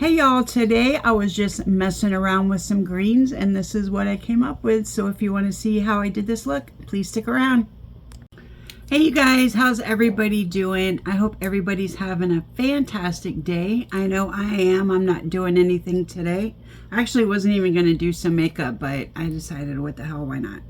Hey y'all, today I was just messing around with some greens and this is what I came up with. So if you want to see how I did this look, please stick around. Hey you guys, how's everybody doing? I hope everybody's having a fantastic day. I know I am. I'm not doing anything today. I actually wasn't even going to do some makeup, but I decided what the hell, why not?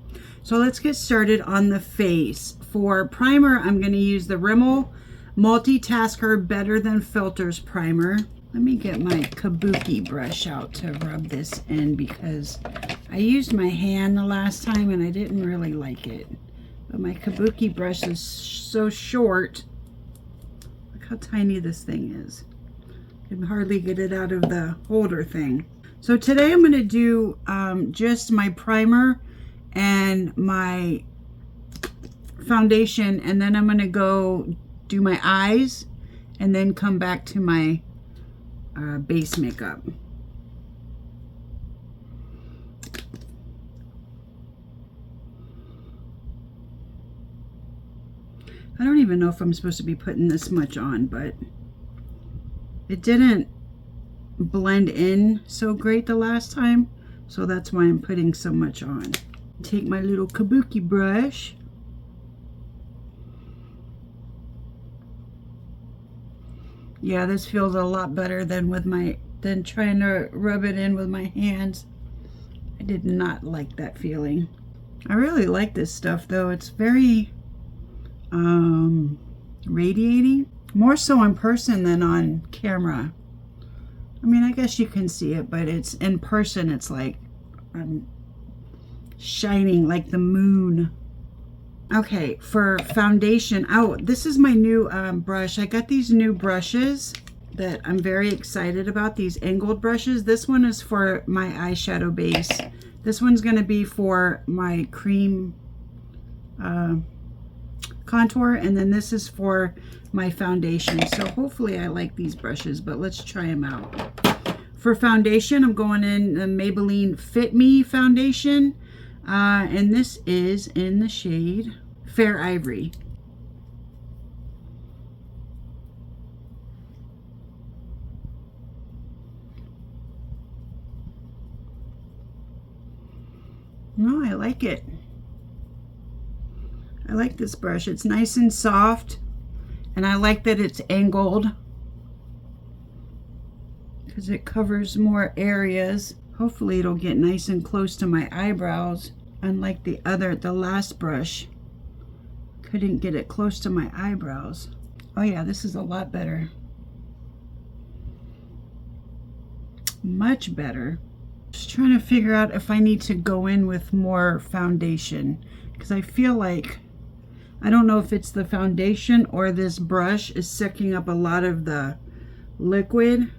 So let's get started on the face. For primer, I'm going to use the Rimmel Multitasker Better Than Filters Primer. Let me get my kabuki brush out to rub this in because I used my hand the last time and I didn't really like it. But my kabuki brush is so short. Look how tiny this thing is. I can hardly get it out of the holder thing. So today I'm going to do just my primer and my foundation, and then I'm going to go do my eyes and then come back to my base makeup. I don't even know if I'm supposed to be putting this much on, but it didn't blend in so great the last time, so that's why I'm putting so much on. Take my little kabuki brush. Yeah, this feels a lot better than trying to rub it in with my hands. I did not like that feeling. I really like this stuff though. It's very radiating. More so in person than on camera. I mean, I guess you can see it, but it's in person, it's like shining like the moon. Okay, for foundation, oh, this is my new brush. I got these new brushes that I'm very excited about, these angled brushes. This one is for my eyeshadow base. This one's going to be for my cream contour, and then this is for my foundation. So hopefully I like these brushes, but let's try them out. For foundation, I'm going in the Maybelline Fit Me foundation. And this is in the shade Fair Ivory. No, I like it. I like this brush. It's nice and soft, and I like that it's angled because it covers more areas. Hopefully it'll get nice and close to my eyebrows, unlike the last brush. Couldn't get it close to my eyebrows. Oh yeah, this is a lot better. Much better. Just trying to figure out if I need to go in with more foundation, because I feel like, I don't know if it's the foundation or this brush is sucking up a lot of the liquid,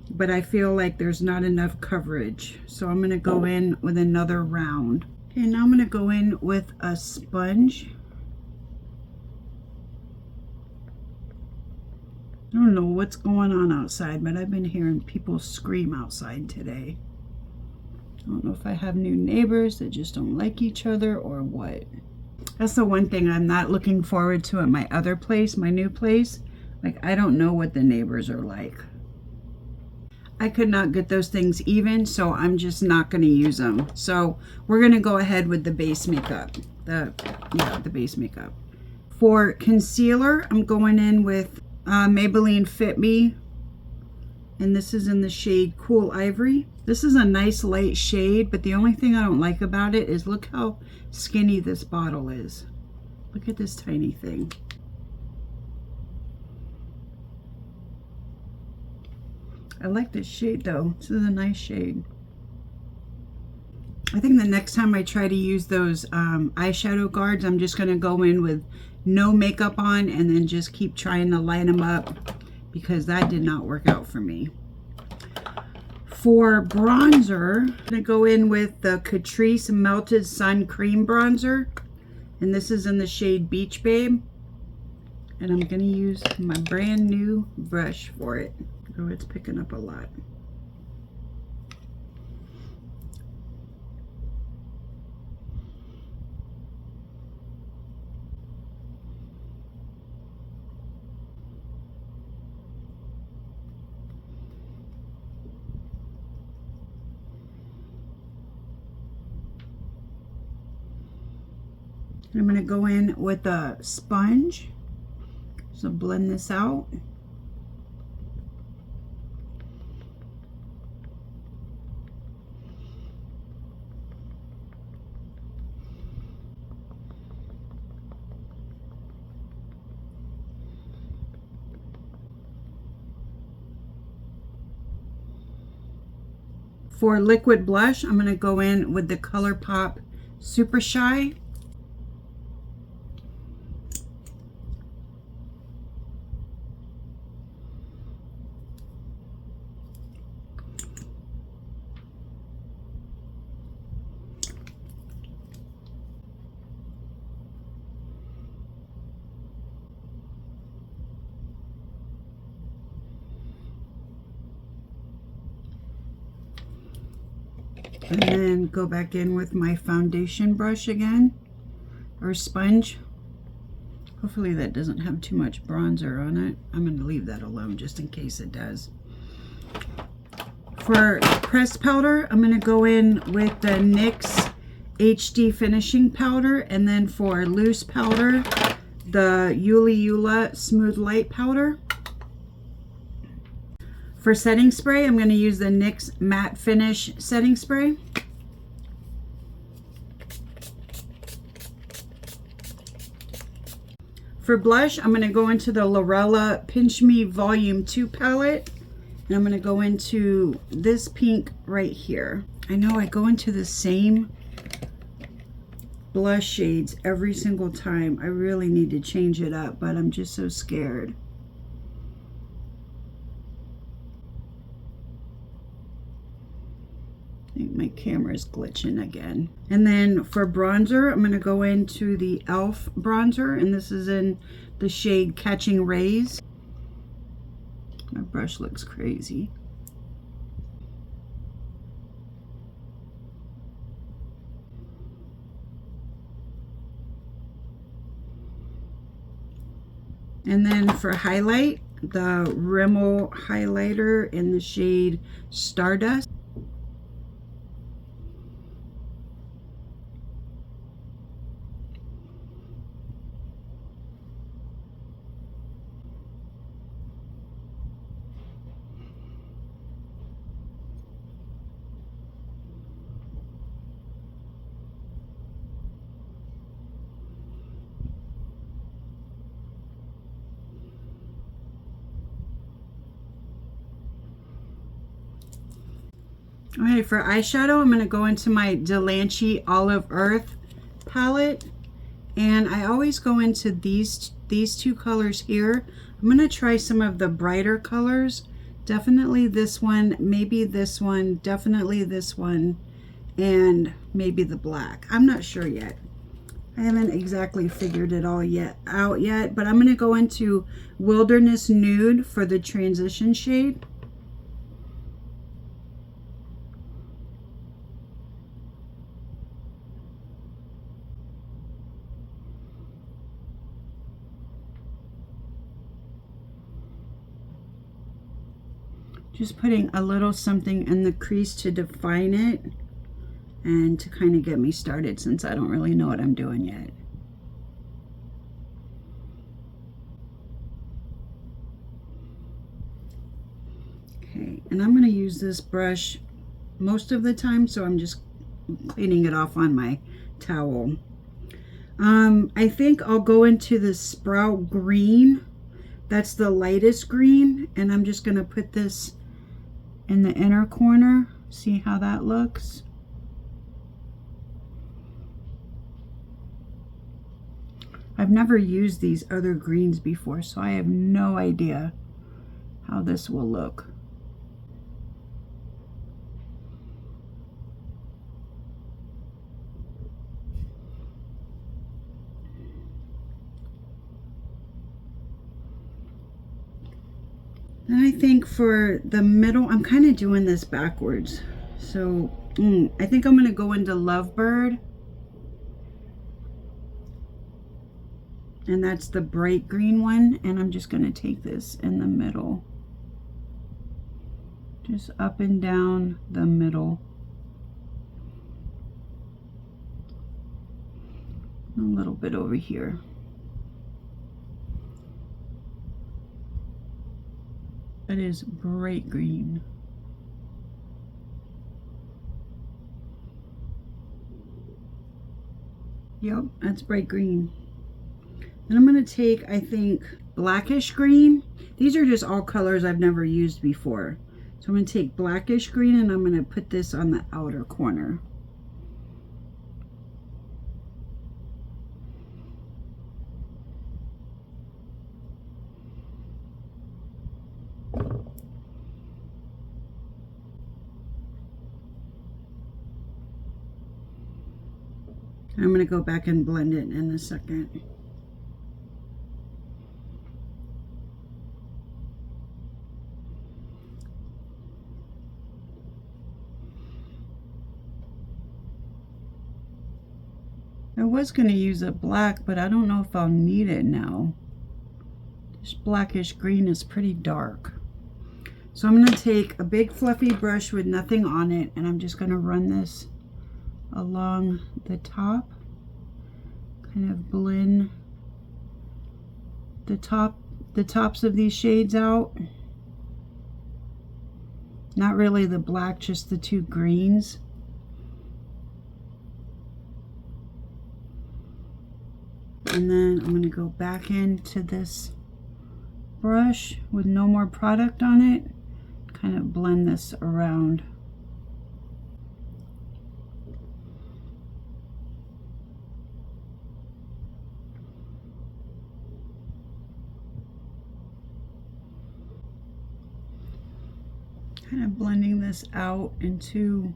but I feel like there's not enough coverage. So I'm going to go in with another round. Okay, now I'm going to go in with a sponge. I don't know what's going on outside, but I've been hearing people scream outside today. I don't know if I have new neighbors that just don't like each other or what. That's the one thing I'm not looking forward to at my other place, my new place. Like, I don't know what the neighbors are like. I could not get those things even, so I'm just not going to use them. So we're going to go ahead with the base makeup. The base makeup. For concealer, I'm going in with Maybelline Fit Me, and this is in the shade Cool Ivory. This is a nice light shade, but the only thing I don't like about it is look how skinny this bottle is. Look at this tiny thing. I like this shade though. This is a nice shade. I think the next time I try to use those eyeshadow guards, I'm just going to go in with no makeup on and then just keep trying to line them up, because that did not work out for me. For bronzer, I'm going to go in with the Catrice Melted Sun Cream Bronzer, and this is in the shade Beach Babe, and I'm going to use my brand new brush for it. Oh, it's picking up a lot. I'm going to go in with a sponge. So blend this out. For liquid blush, I'm going to go in with the Colourpop Super Shy. And then go back in with my foundation brush again, or sponge. Hopefully that doesn't have too much bronzer on it. I'm going to leave that alone just in case it does. For pressed powder, I'm going to go in with the NYX HD finishing powder, and then for loose powder, the Youliyoula Smooth Light powder. For setting spray, I'm going to use the NYX Matte Finish setting spray. For blush, I'm going to go into the Lorella Pinch Me Volume 2 palette. And I'm going to go into this pink right here. I know I go into the same blush shades every single time. I really need to change it up, but I'm just so scared. I think my camera's glitching again. And then for bronzer, I'm going to go into the e.l.f. bronzer, and this is in the shade Catching Rays. My brush looks crazy. And then for highlight, the Rimmel highlighter in the shade Stardust. Okay, for eyeshadow, I'm going to go into my Delancey Olive Earth palette. And I always go into these two colors here. I'm going to try some of the brighter colors. Definitely this one, maybe this one, definitely this one, and maybe the black. I'm not sure yet. I haven't exactly figured it all out yet, but I'm going to go into Wilderness Nude for the transition shade. Just putting a little something in the crease to define it and to kind of get me started, since I don't really know what I'm doing yet. Okay, and I'm going to use this brush most of the time, so I'm just cleaning it off on my towel. I think I'll go into the Sprout Green. That's the lightest green, and I'm just going to put this in the inner corner. See how that looks? I've never used these other greens before, so I have no idea how this will look. Then I think for the middle, I'm kind of doing this backwards. So I think I'm going to go into Lovebird. And that's the bright green one. And I'm just going to take this in the middle. Just up and down the middle. A little bit over here. It is bright green. Yep, that's bright green. And I'm going to take, I think, blackish green. These are just all colors I've never used before. So I'm going to take blackish green and I'm going to put this on the outer corner. I'm going to go back and blend it in a second. I was going to use a black, but I don't know if I'll need it now. This blackish green is pretty dark. So I'm going to take a big fluffy brush with nothing on it, and I'm just going to run this along the top, kind of blend the tops of these shades out. Not really the black, just the two greens. And then I'm going to go back into this brush with no more product on it, kind of blend this around. Kind of blending this out into,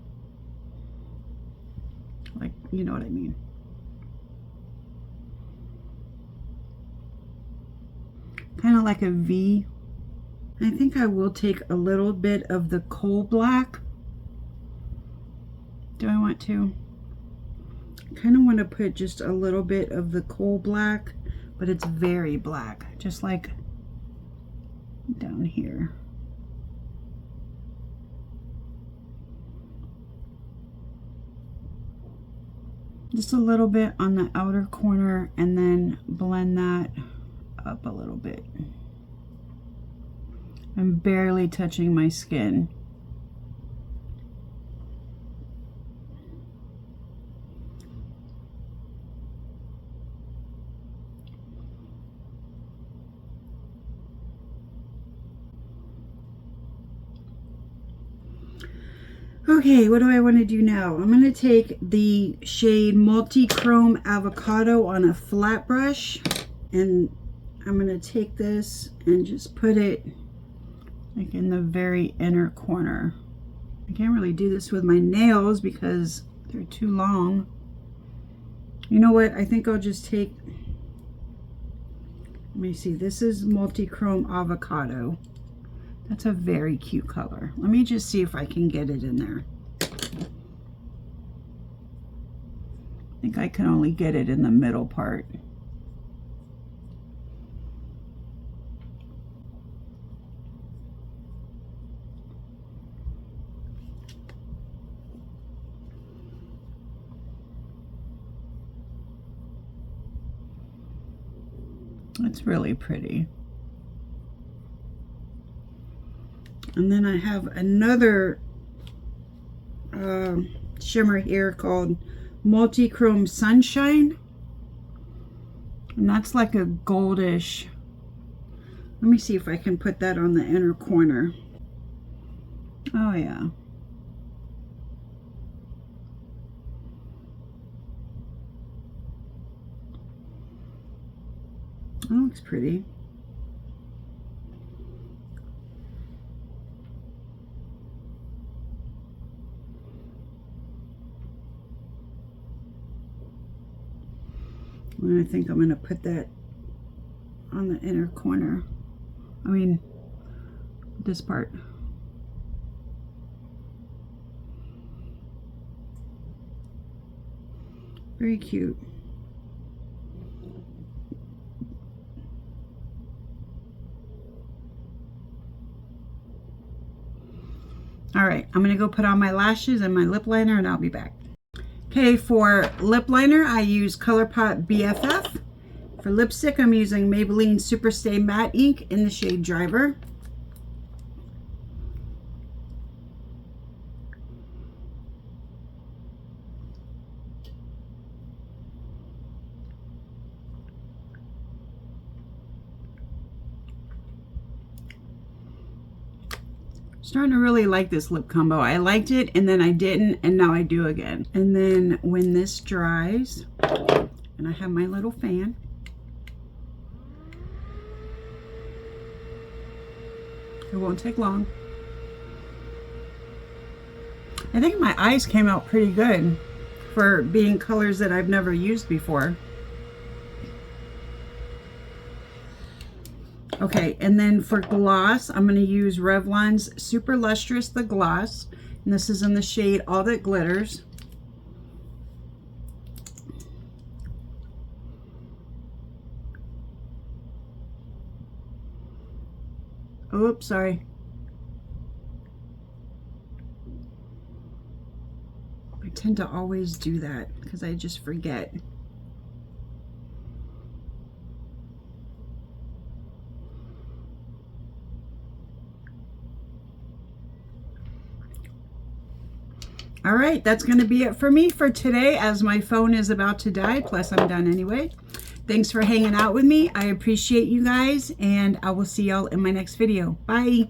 like, you know what I mean. Kind of like a V. I think I will take a little bit of the coal black. Do I want to? I kind of want to put just a little bit of the coal black, but it's very black, just like down here. Just a little bit on the outer corner, and then blend that up a little bit. I'm barely touching my skin. Okay, what do I want to do now? I'm going to take the shade Multi-Chrome Avocado on a flat brush, and I'm going to take this and just put it like in the very inner corner. I can't really do this with my nails because they're too long. You know what? I think I'll just take, let me see, this is Multi-Chrome Avocado. That's a very cute color. Let me just see if I can get it in there. I think I can only get it in the middle part. It's really pretty. And then I have another shimmer here called Multi-Chrome Sunshine. And that's like a goldish. Let me see if I can put that on the inner corner. Oh yeah. That looks pretty. And I think I'm going to put that on the inner corner. I mean, this part. Very cute. All right, I'm going to go put on my lashes and my lip liner, and I'll be back. Okay, for lip liner, I use Colourpop BFF. For lipstick, I'm using Maybelline Superstay Matte Ink in the shade Driver. Starting to really like this lip combo. I liked it and then I didn't, and now I do again. And then when this dries, and I have my little fan, it won't take long. I think my eyes came out pretty good for being colors that I've never used before. Okay, and then for gloss, I'm going to use Revlon's Super Lustrous the Gloss. And this is in the shade All That Glitters. Oops, sorry. I tend to always do that because I just forget. All right, that's going to be it for me for today, as my phone is about to die, plus I'm done anyway. Thanks for hanging out with me. I appreciate you guys, and I will see y'all in my next video. Bye.